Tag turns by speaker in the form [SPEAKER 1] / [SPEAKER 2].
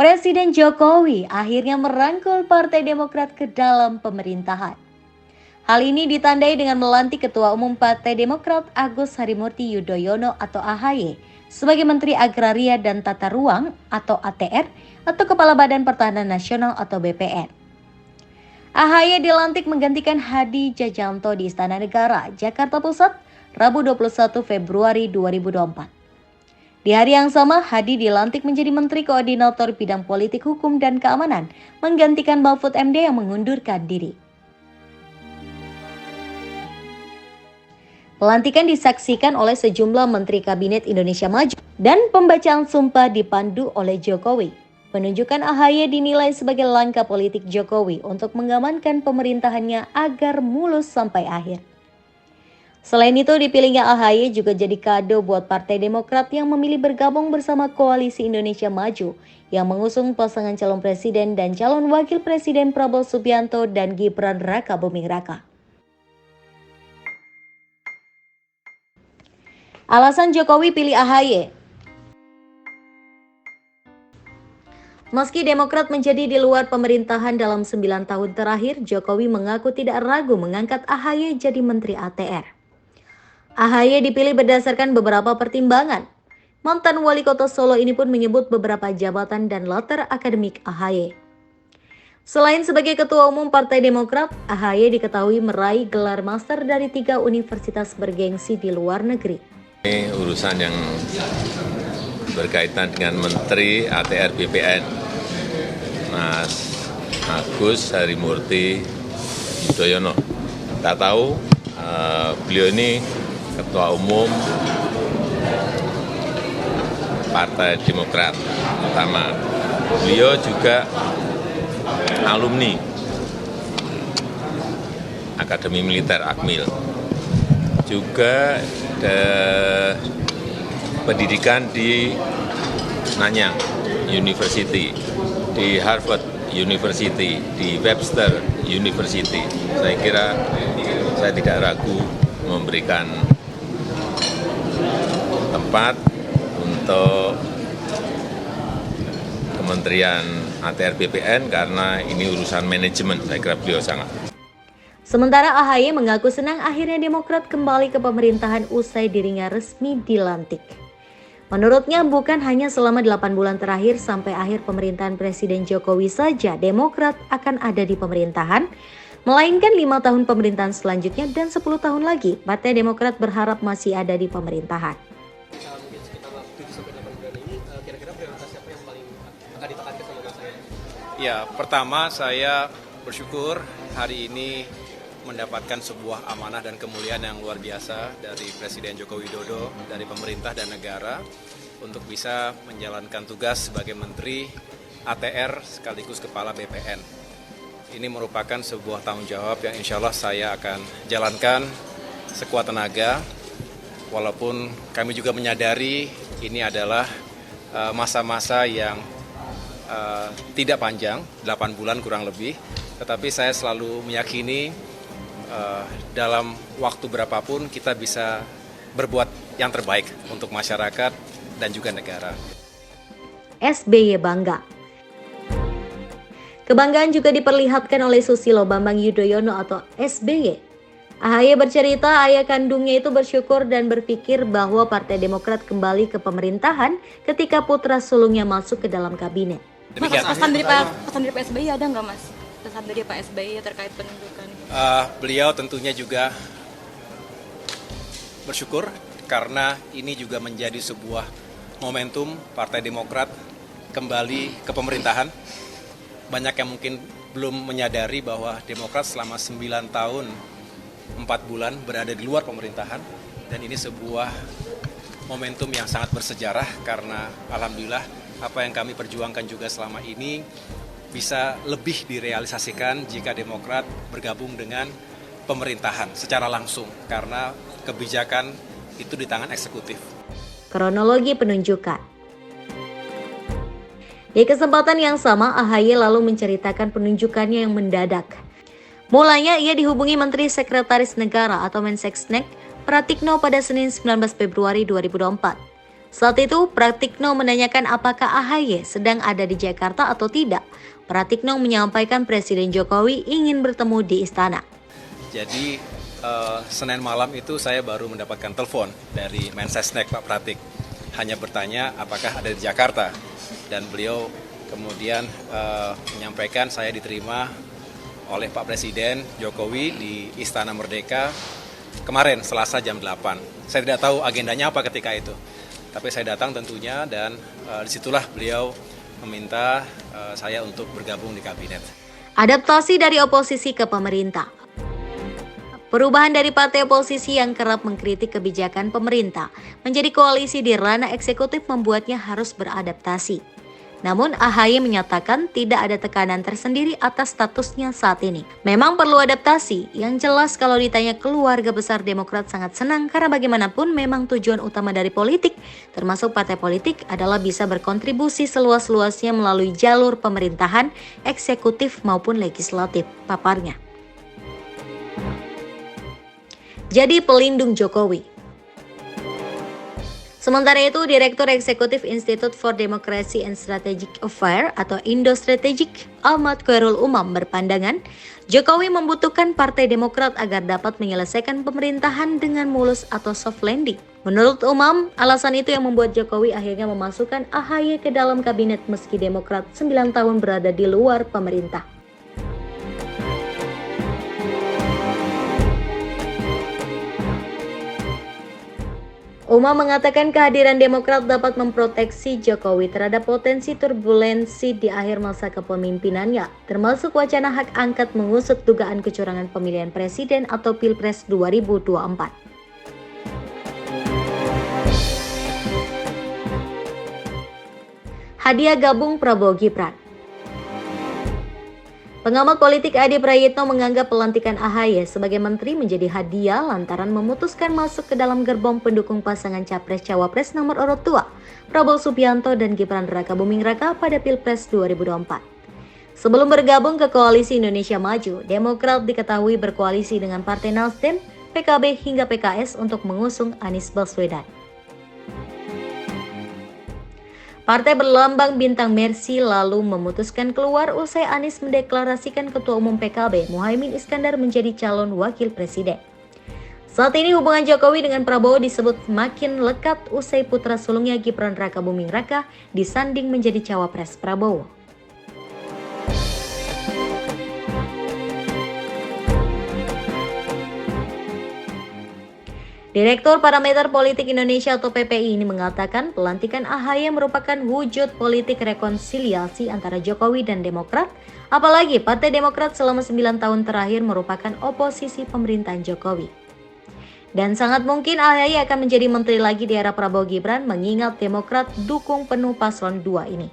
[SPEAKER 1] Presiden Jokowi akhirnya merangkul Partai Demokrat ke dalam pemerintahan. Hal ini ditandai dengan melantik Ketua Umum Partai Demokrat Agus Harimurti Yudhoyono atau AHY sebagai Menteri Agraria dan Tata Ruang atau ATR atau Kepala Badan Pertahanan Nasional atau BPN. AHY dilantik menggantikan Hadi Djajanto di Istana Negara, Jakarta Pusat, Rabu 21 Februari 2024. Di hari yang sama, Hadi dilantik menjadi Menteri Koordinator Bidang Politik Hukum dan Keamanan, menggantikan Mahfud MD yang mengundurkan diri. Pelantikan disaksikan oleh sejumlah Menteri Kabinet Indonesia Maju dan pembacaan sumpah dipandu oleh Jokowi. Penunjukan AHY dinilai sebagai langkah politik Jokowi untuk mengamankan pemerintahannya agar mulus sampai akhir. Selain itu, dipilihnya AHY juga jadi kado buat Partai Demokrat yang memilih bergabung bersama Koalisi Indonesia Maju yang mengusung pasangan calon presiden dan calon wakil presiden Prabowo Subianto dan Gibran Rakabuming Raka. Alasan Jokowi pilih AHY. Meski Demokrat menjadi di luar pemerintahan dalam 9 tahun terakhir, Jokowi mengaku tidak ragu mengangkat AHY jadi Menteri ATR. AHY dipilih berdasarkan beberapa pertimbangan. Mantan wali kota Solo ini pun menyebut beberapa jabatan dan latar akademik AHY. Selain sebagai Ketua Umum Partai Demokrat, AHY diketahui meraih gelar master dari 3 universitas bergengsi di luar negeri.
[SPEAKER 2] Ini urusan yang berkaitan dengan Menteri ATR BPN, Mas Agus Harimurti Yudhoyono. Kita tahu beliau ini Ketua Umum Partai Demokrat pertama. Beliau juga alumni Akademi Militer Akmil. Juga pendidikan di Nanyang University, di Harvard University, di Webster University. Saya kira saya tidak ragu memberikan tempat untuk Kementerian ATR BPN karena ini urusan manajemen. Saya kira beliau sangat.
[SPEAKER 1] Sementara AHY mengaku senang akhirnya Demokrat kembali ke pemerintahan usai dirinya resmi dilantik. Menurutnya bukan hanya selama 8 bulan terakhir sampai akhir pemerintahan Presiden Jokowi saja Demokrat akan ada di pemerintahan, melainkan 5 tahun pemerintahan selanjutnya dan 10 tahun lagi Partai Demokrat berharap masih ada di pemerintahan.
[SPEAKER 3] Ya, pertama saya bersyukur hari ini mendapatkan sebuah amanah dan kemuliaan yang luar biasa dari Presiden Joko Widodo, dari pemerintah dan negara untuk bisa menjalankan tugas sebagai Menteri ATR sekaligus Kepala BPN. Ini merupakan sebuah tanggung jawab yang insya Allah saya akan jalankan sekuat tenaga, walaupun kami juga menyadari ini adalah masa-masa yang tidak panjang, 8 bulan kurang lebih, tetapi saya selalu meyakini dalam waktu berapapun kita bisa berbuat yang terbaik untuk masyarakat dan juga negara.
[SPEAKER 1] SBY bangga. Kebanggaan juga diperlihatkan oleh Susilo Bambang Yudhoyono atau SBY. AHY bercerita ayah kandungnya itu bersyukur dan berpikir bahwa Partai Demokrat kembali ke pemerintahan ketika putra sulungnya masuk ke dalam kabinet.
[SPEAKER 4] Pesan dari Pak SBY ada nggak, Mas? Pesan dari Pak SBY terkait penunjukan?
[SPEAKER 3] Beliau tentunya juga bersyukur karena ini juga menjadi sebuah momentum Partai Demokrat kembali ke pemerintahan. Banyak yang mungkin belum menyadari bahwa Demokrat selama 9 tahun 4 bulan berada di luar pemerintahan, dan ini sebuah momentum yang sangat bersejarah karena alhamdulillah apa yang kami perjuangkan juga selama ini bisa lebih direalisasikan jika Demokrat bergabung dengan pemerintahan secara langsung karena kebijakan itu di tangan eksekutif.
[SPEAKER 1] Kronologi penunjukan. Di kesempatan yang sama, AHY lalu menceritakan penunjukannya yang mendadak. Mulanya ia dihubungi Menteri Sekretaris Negara atau Mensesnek Pratikno pada Senin 19 Februari 2024. Saat itu, Pratikno menanyakan apakah AHY sedang ada di Jakarta atau tidak. Pratikno menyampaikan Presiden Jokowi ingin bertemu di istana.
[SPEAKER 3] Jadi Senin malam itu saya baru mendapatkan telepon dari Mensesnek Pak Pratik. Hanya bertanya apakah ada di Jakarta. Dan beliau kemudian menyampaikan saya diterima oleh Pak Presiden Jokowi di Istana Merdeka kemarin Selasa jam 8. Saya tidak tahu agendanya apa ketika itu. Tapi saya datang tentunya dan disitulah beliau meminta saya untuk bergabung di kabinet.
[SPEAKER 1] Adaptasi dari oposisi ke pemerintah. Perubahan dari partai oposisi yang kerap mengkritik kebijakan pemerintah menjadi koalisi di ranah eksekutif membuatnya harus beradaptasi. Namun AHY menyatakan tidak ada tekanan tersendiri atas statusnya saat ini. Memang perlu adaptasi, yang jelas kalau ditanya keluarga besar Demokrat sangat senang karena bagaimanapun memang tujuan utama dari politik, termasuk partai politik adalah bisa berkontribusi seluas-luasnya melalui jalur pemerintahan, eksekutif maupun legislatif, paparnya. Jadi pelindung Jokowi. Sementara itu, Direktur Eksekutif Institute for Democracy and Strategic Affairs atau Indo Strategic, Ahmad Khairul Umam berpandangan, Jokowi membutuhkan Partai Demokrat agar dapat menyelesaikan pemerintahan dengan mulus atau soft landing. Menurut Umam, alasan itu yang membuat Jokowi akhirnya memasukkan AHY ke dalam kabinet meski Demokrat 9 tahun berada di luar pemerintah. Umam mengatakan kehadiran Demokrat dapat memproteksi Jokowi terhadap potensi turbulensi di akhir masa kepemimpinannya, termasuk wacana hak angket mengusut dugaan kecurangan pemilihan presiden atau Pilpres 2024. Hadiah gabung Prabowo Gibran. Pengamat politik Adi Prayitno menganggap pelantikan AHY sebagai menteri menjadi hadiah lantaran memutuskan masuk ke dalam gerbong pendukung pasangan Capres-Cawapres nomor urut 2, Prabowo Subianto dan Gibran Rakabuming Raka pada Pilpres 2024. Sebelum bergabung ke Koalisi Indonesia Maju, Demokrat diketahui berkoalisi dengan Partai Nasdem, PKB hingga PKS untuk mengusung Anies Baswedan. Partai berlambang bintang Mercy lalu memutuskan keluar usai Anies mendeklarasikan Ketua Umum PKB Muhaimin Iskandar menjadi calon wakil presiden. Saat ini hubungan Jokowi dengan Prabowo disebut makin lekat usai putra sulungnya Gibran Rakabuming Raka disanding menjadi cawapres Prabowo. Direktur Parameter Politik Indonesia atau PPI ini mengatakan pelantikan AHY merupakan wujud politik rekonsiliasi antara Jokowi dan Demokrat, apalagi Partai Demokrat selama 9 tahun terakhir merupakan oposisi pemerintahan Jokowi. Dan sangat mungkin AHY akan menjadi menteri lagi di era Prabowo Gibran mengingat Demokrat dukung penuh paslon 2 ini.